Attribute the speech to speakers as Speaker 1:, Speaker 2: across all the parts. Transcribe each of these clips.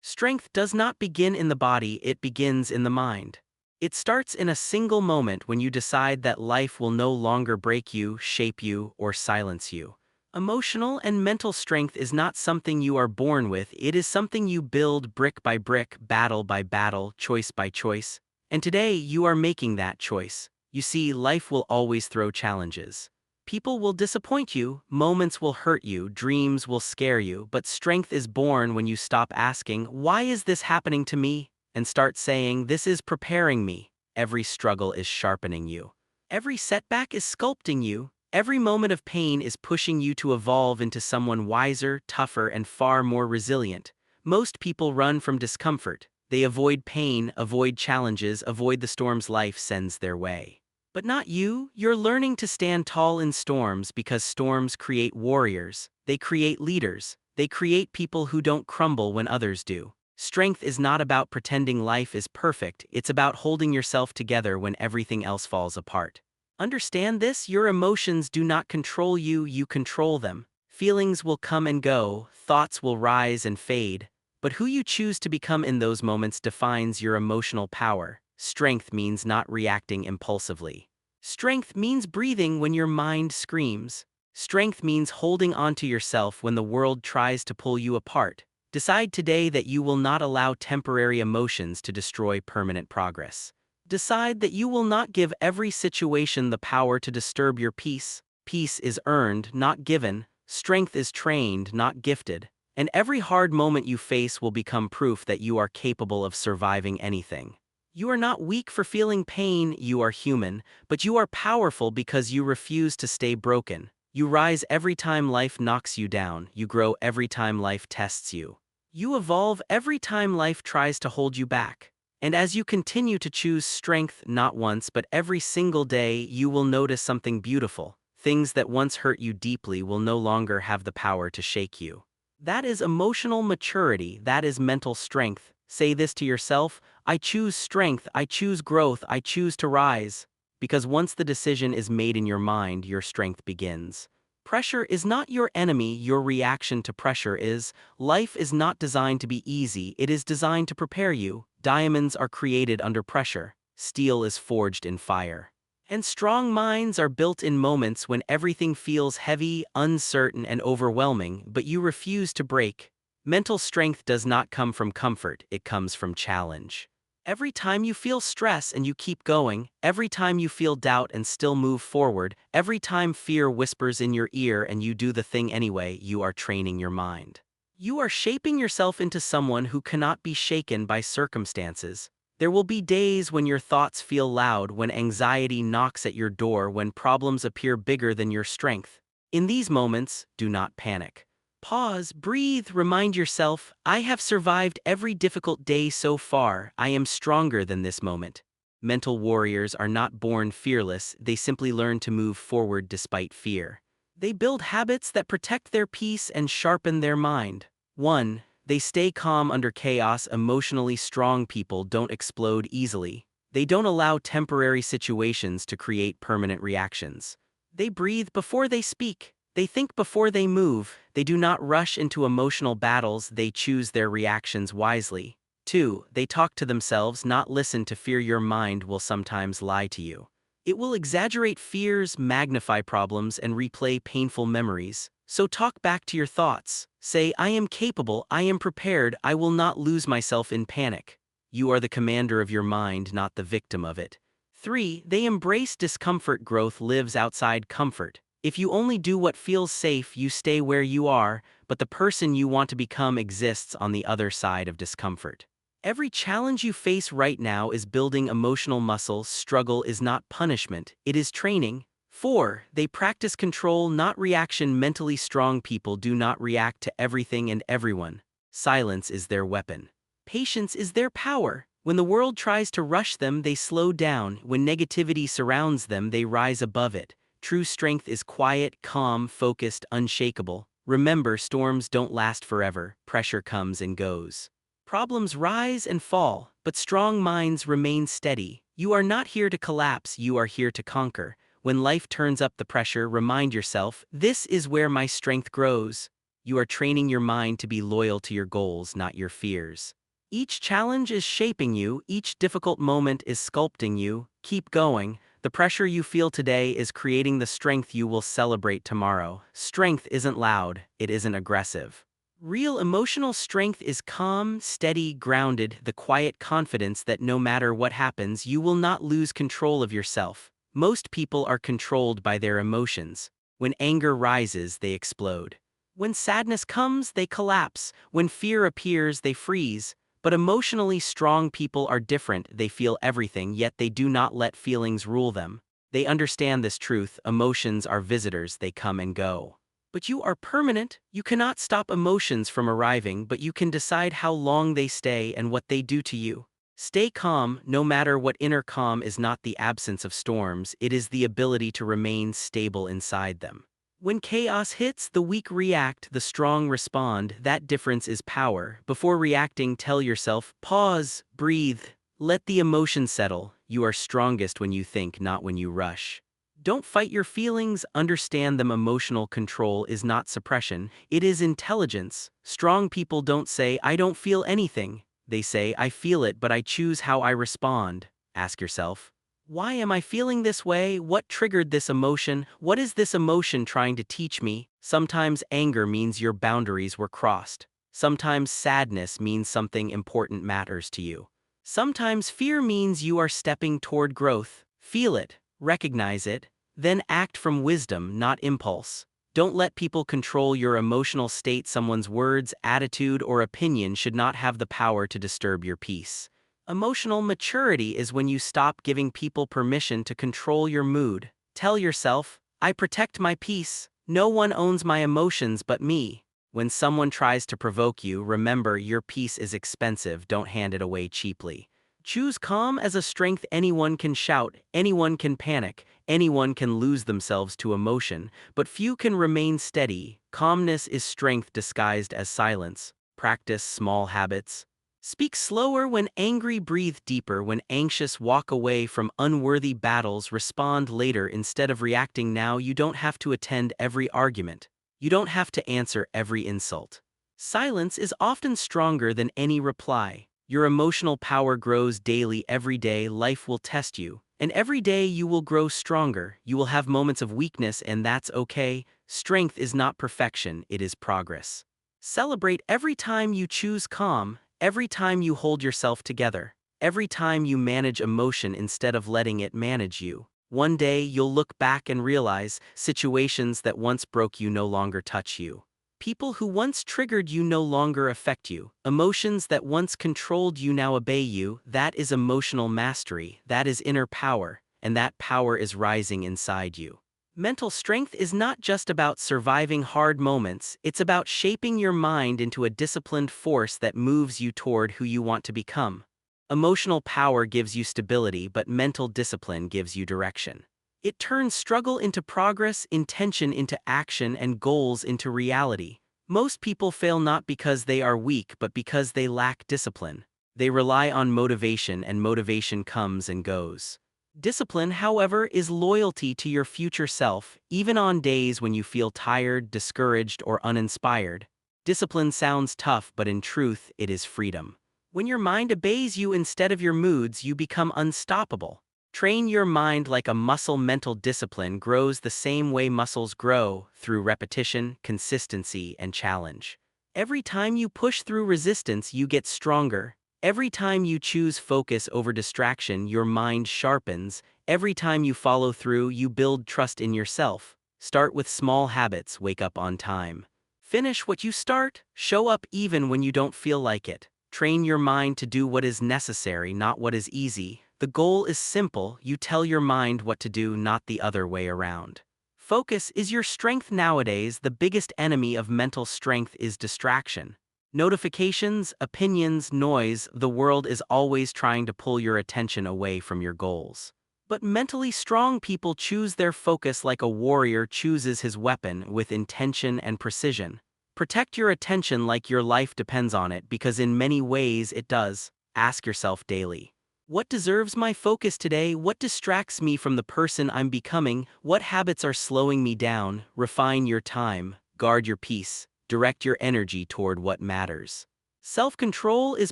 Speaker 1: Strength does not begin in the body, it begins in the mind. It starts in a single moment when you decide that life will no longer break you, shape you, or silence you. Emotional and mental strength is not something you are born with, it is something you build brick by brick, battle by battle, choice by choice. And today, you are making that choice. You see, life will always throw challenges. People will disappoint you, moments will hurt you, dreams will scare you, but strength is born when you stop asking, "Why is this happening to me?" and start saying, "This is preparing me." Every struggle is sharpening you. Every setback is sculpting you. Every moment of pain is pushing you to evolve into someone wiser, tougher, and far more resilient. Most people run from discomfort. They avoid pain, avoid challenges, avoid the storms life sends their way. But not you. You're learning to stand tall in storms because storms create warriors. They create leaders. They create people who don't crumble when others do. Strength is not about pretending life is perfect, it's about holding yourself together when everything else falls apart. Understand this, your emotions do not control you, you control them. Feelings will come and go, thoughts will rise and fade, but who you choose to become in those moments defines your emotional power. Strength means not reacting impulsively. Strength means breathing when your mind screams. Strength means holding on to yourself when the world tries to pull you apart. Decide today that you will not allow temporary emotions to destroy permanent progress. Decide that you will not give every situation the power to disturb your peace. Peace is earned, not given. Strength is trained, not gifted. And every hard moment you face will become proof that you are capable of surviving anything. You are not weak for feeling pain, you are human, but you are powerful because you refuse to stay broken. You rise every time life knocks you down, you grow every time life tests you. You evolve every time life tries to hold you back. And as you continue to choose strength not once but every single day, you will notice something beautiful. Things that once hurt you deeply will no longer have the power to shake you. That is emotional maturity, that is mental strength. Say this to yourself, I choose strength, I choose growth, I choose to rise. Because once the decision is made in your mind, your strength begins. Pressure is not your enemy, your reaction to pressure is. Life is not designed to be easy, it is designed to prepare you. Diamonds are created under pressure. Steel is forged in fire. And strong minds are built in moments when everything feels heavy, uncertain, and overwhelming, but you refuse to break. Mental strength does not come from comfort, it comes from challenge. Every time you feel stress and you keep going, every time you feel doubt and still move forward, every time fear whispers in your ear and you do the thing anyway, you are training your mind. You are shaping yourself into someone who cannot be shaken by circumstances. There will be days when your thoughts feel loud, when anxiety knocks at your door, when problems appear bigger than your strength. In these moments, do not panic. Pause, breathe, remind yourself, I have survived every difficult day so far, I am stronger than this moment. Mental warriors are not born fearless, they simply learn to move forward despite fear. They build habits that protect their peace and sharpen their mind. 1. They stay calm under chaos. Emotionally strong people don't explode easily. They don't allow temporary situations to create permanent reactions. They breathe before they speak. They think before they move. They do not rush into emotional battles, they choose their reactions wisely. 2. They talk to themselves, not listen to fear. Your mind will sometimes lie to you. It will exaggerate fears, magnify problems, and replay painful memories. So talk back to your thoughts. Say, I am capable, I am prepared, I will not lose myself in panic. You are the commander of your mind, not the victim of it. 3. They embrace discomfort. Growth lives outside comfort. If you only do what feels safe, you stay where you are, but the person you want to become exists on the other side of discomfort. Every challenge you face right now is building emotional muscle. Struggle is not punishment, it is training. 4. They practice control, not reaction. Mentally strong people do not react to everything and everyone. Silence is their weapon. Patience is their power. When the world tries to rush them, they slow down. When negativity surrounds them, they rise above it. True strength is quiet, calm, focused, unshakable. Remember, storms don't last forever. Pressure comes and goes. Problems rise and fall, but strong minds remain steady. You are not here to collapse, you are here to conquer. When life turns up the pressure, remind yourself, this is where my strength grows. You are training your mind to be loyal to your goals, not your fears. Each challenge is shaping you, each difficult moment is sculpting you. Keep going. The pressure you feel today is creating the strength you will celebrate tomorrow. Strength isn't loud, it isn't aggressive. Real emotional strength is calm, steady, grounded, the quiet confidence that no matter what happens, you will not lose control of yourself. Most people are controlled by their emotions. When anger rises, they explode. When sadness comes, they collapse. When fear appears, they freeze. But emotionally strong people are different. They feel everything, yet they do not let feelings rule them. They understand this truth: emotions are visitors, they come and go. But you are permanent. You cannot stop emotions from arriving, but you can decide how long they stay and what they do to you. Stay calm, no matter what. Inner calm is not the absence of storms, it is the ability to remain stable inside them. When chaos hits, the weak react, the strong respond. That difference is power. Before reacting, tell yourself, pause, breathe, let the emotion settle. You are strongest when you think, not when you rush. Don't fight your feelings, understand them. Emotional control is not suppression, it is intelligence. Strong people don't say, I don't feel anything. They say, I feel it, but I choose how I respond. Ask yourself, why am I feeling this way? What triggered this emotion? What is this emotion trying to teach me? Sometimes anger means your boundaries were crossed. Sometimes sadness means something important matters to you. Sometimes fear means you are stepping toward growth. Feel it, recognize it, then act from wisdom, not impulse. Don't let people control your emotional state. Someone's words, attitude, or opinion should not have the power to disturb your peace. Emotional maturity is when you stop giving people permission to control your mood. Tell yourself, I protect my peace. No one owns my emotions but me. When someone tries to provoke you, remember your peace is expensive. Don't hand it away cheaply. Choose calm as a strength. Anyone can shout, anyone can panic, anyone can lose themselves to emotion, but few can remain steady. Calmness is strength disguised as silence. Practice small habits. Speak slower when angry, breathe deeper when anxious, walk away from unworthy battles, respond later instead of reacting now. You don't have to attend every argument. You don't have to answer every insult. Silence is often stronger than any reply. Your emotional power grows daily. Every day life will test you, and every day you will grow stronger. You will have moments of weakness, and that's okay. Strength is not perfection, it is progress. Celebrate every time you choose calm, every time you hold yourself together, every time you manage emotion instead of letting it manage you. One day you'll look back and realize situations that once broke you no longer touch you. People who once triggered you no longer affect you. Emotions that once controlled you now obey you. That is emotional mastery, that is inner power, and that power is rising inside you. Mental strength is not just about surviving hard moments, it's about shaping your mind into a disciplined force that moves you toward who you want to become. Emotional power gives you stability, but mental discipline gives you direction. It turns struggle into progress, intention into action, and goals into reality. Most people fail not because they are weak, but because they lack discipline. They rely on motivation, and motivation comes and goes. Discipline, however, is loyalty to your future self, even on days when you feel tired, discouraged, or uninspired. Discipline sounds tough, but in truth, it is freedom. When your mind obeys you instead of your moods, you become unstoppable. Train your mind like a muscle. Mental discipline grows the same way muscles grow, through repetition, consistency, and challenge. Every time you push through resistance, you get stronger. Every time you choose focus over distraction, your mind sharpens. Every time you follow through, you build trust in yourself. Start with small habits. Wake up on time. Finish what you start. Show up even when you don't feel like it. Train your mind to do what is necessary, not what is easy. The goal is simple. You tell your mind what to do, not the other way around. Focus is your strength nowadays. The biggest enemy of mental strength is distraction. Notifications, opinions, noise. The world is always trying to pull your attention away from your goals. But mentally strong people choose their focus like a warrior chooses his weapon, with intention and precision. Protect your attention like your life depends on it, because in many ways it does. Ask yourself daily, what deserves my focus today? What distracts me from the person I'm becoming? What habits are slowing me down? Refine your time, guard your peace, Direct your energy toward what matters. Self-control is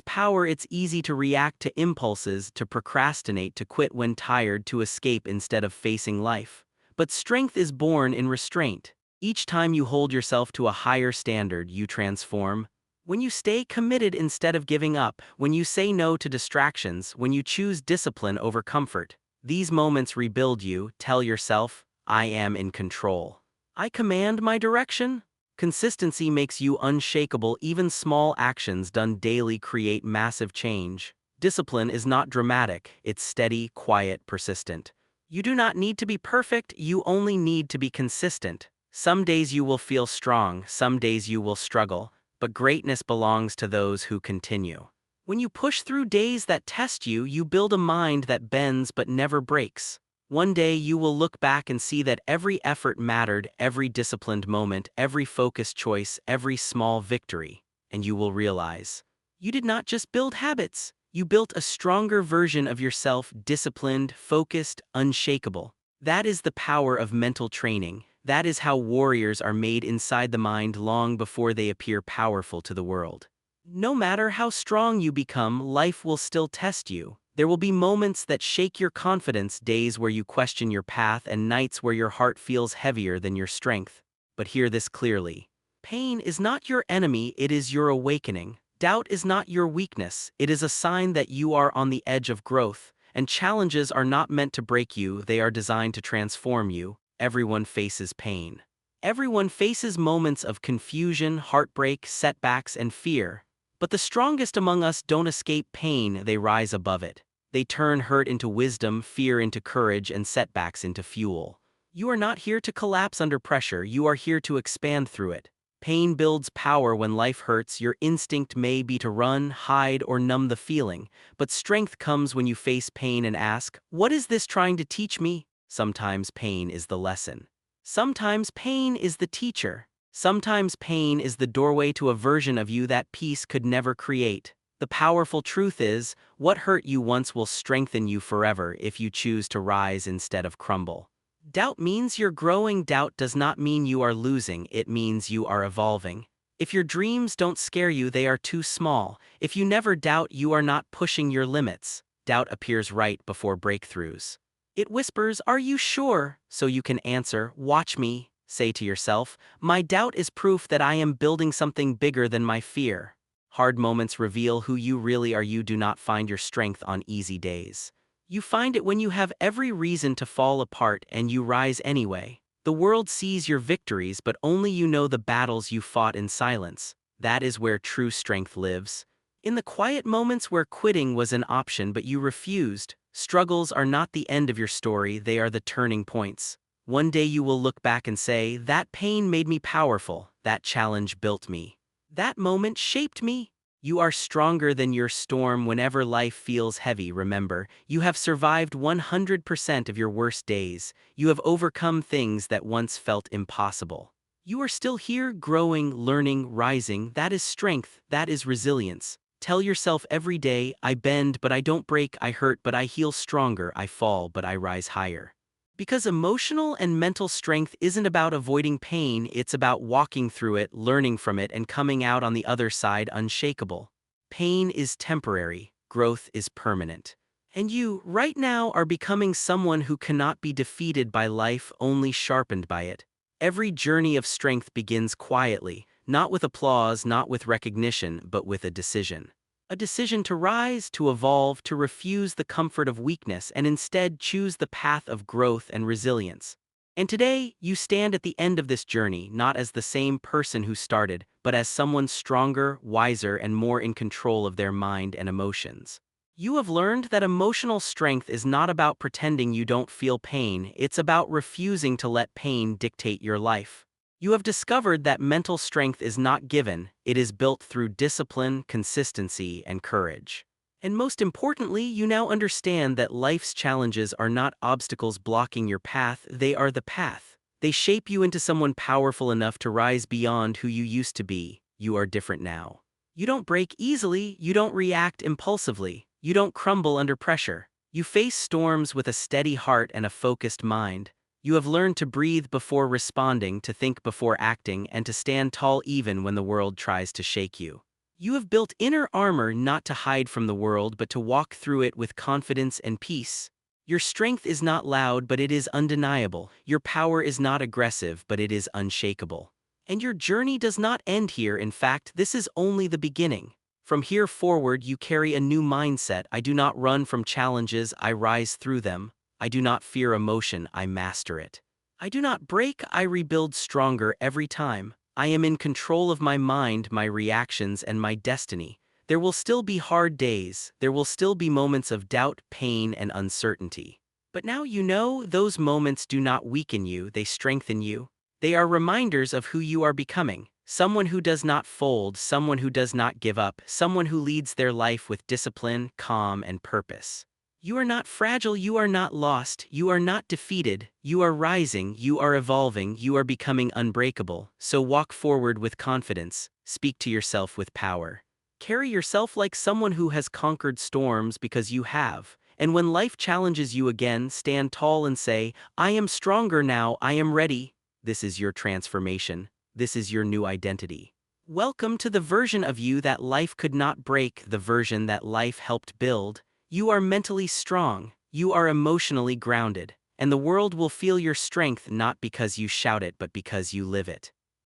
Speaker 1: power. It's easy to react to impulses, to procrastinate, to quit when tired, to escape instead of facing life. But strength is born in restraint. Each time you hold yourself to a higher standard, you transform. When you stay committed instead of giving up, when you say no to distractions, when you choose discipline over comfort, these moments rebuild you. Tell yourself, I am in control. I command my direction. Consistency makes you unshakable. Even small actions done daily create massive change. Discipline is not dramatic, it's steady, quiet, persistent. You do not need to be perfect, you only need to be consistent. Some days you will feel strong, some days you will struggle, but greatness belongs to those who continue. When you push through days that test you, you build a mind that bends but never breaks. One day you will look back and see that every effort mattered, every disciplined moment, every focused choice, every small victory, and you will realize you did not just build habits, you built a stronger version of yourself, disciplined, focused, unshakable. That is the power of mental training. That is how warriors are made inside the mind long before they appear powerful to the world. No matter how strong you become, life will still test you. There will be moments that shake your confidence, days where you question your path, and nights where your heart feels heavier than your strength. But hear this clearly. Pain is not your enemy, it is your awakening. Doubt is not your weakness, it is a sign that you are on the edge of growth. And challenges are not meant to break you, they are designed to transform you. Everyone faces pain. Everyone faces moments of confusion, heartbreak, setbacks, and fear. But the strongest among us don't escape pain, they rise above it. They turn hurt into wisdom, fear into courage, and setbacks into fuel. You are not here to collapse under pressure, you are here to expand through it. Pain builds power. When life hurts, your instinct may be to run, hide, or numb the feeling. But strength comes when you face pain and ask, what is this trying to teach me? Sometimes pain is the lesson. Sometimes pain is the teacher. Sometimes pain is the doorway to a version of you that peace could never create. The powerful truth is, what hurt you once will strengthen you forever if you choose to rise instead of crumble. Doubt means you're growing. Doubt does not mean you are losing, it means you are evolving. If your dreams don't scare you, they are too small. If you never doubt, you are not pushing your limits. Doubt appears right before breakthroughs. It whispers, are you sure? So you can answer, watch me. Say to yourself, my doubt is proof that I am building something bigger than my fear. Hard moments reveal who you really are. You do not find your strength on easy days. You find it when you have every reason to fall apart and you rise anyway. The world sees your victories, but only you know the battles you fought in silence. That is where true strength lives. In the quiet moments where quitting was an option but you refused. Struggles are not the end of your story, they are the turning points. One day you will look back and say, that pain made me powerful, that challenge built me. That moment shaped me. You are stronger than your storm. Whenever life feels heavy, remember, you have survived 100% of your worst days. You have overcome things that once felt impossible. You are still here, growing, learning, rising. That is strength, that is resilience. Tell yourself every day, I bend but I don't break, I hurt but I heal stronger, I fall but I rise higher. Because emotional and mental strength isn't about avoiding pain, it's about walking through it, learning from it, and coming out on the other side unshakable. Pain is temporary, growth is permanent. And you, right now, are becoming someone who cannot be defeated by life, only sharpened by it. Every journey of strength begins quietly, not with applause, not with recognition, but with a decision. A decision to rise, to evolve, to refuse the comfort of weakness, and instead choose the path of growth and resilience. And today, you stand at the end of this journey, not as the same person who started, but as someone stronger, wiser, and more in control of their mind and emotions. You have learned that emotional strength is not about pretending you don't feel pain, it's about refusing to let pain dictate your life. You have discovered that mental strength is not given, it is built through discipline, consistency, and courage. And most importantly, you now understand that life's challenges are not obstacles blocking your path, they are the path. They shape you into someone powerful enough to rise beyond who you used to be. You are different now. You don't break easily, you don't react impulsively, you don't crumble under pressure. You face storms with a steady heart and a focused mind. You have learned to breathe before responding, to think before acting, and to stand tall even when the world tries to shake you. You have built inner armor not to hide from the world but to walk through it with confidence and peace. Your strength is not loud, but it is undeniable. Your power is not aggressive, but it is unshakable. And your journey does not end here. In fact, this is only the beginning. From here forward, you carry a new mindset. I do not run from challenges, I rise through them. I do not fear emotion, I master it. I do not break, I rebuild stronger every time. I am in control of my mind, my reactions, and my destiny. There will still be hard days, there will still be moments of doubt, pain, and uncertainty. But now you know those moments do not weaken you, they strengthen you. They are reminders of who you are becoming. Someone who does not fold, someone who does not give up, someone who leads their life with discipline, calm, and purpose. You are not fragile, you are not lost, you are not defeated, you are rising, you are evolving, you are becoming unbreakable. So walk forward with confidence, speak to yourself with power. Carry yourself like someone who has conquered storms, because you have. And when life challenges you again, stand tall and say, I am stronger now, I am ready. This is your transformation. This is your new identity. Welcome to the version of you that life could not break, the version that life helped build. You are mentally strong, you are emotionally grounded, and the world will feel your strength not because you shout it but because you live it.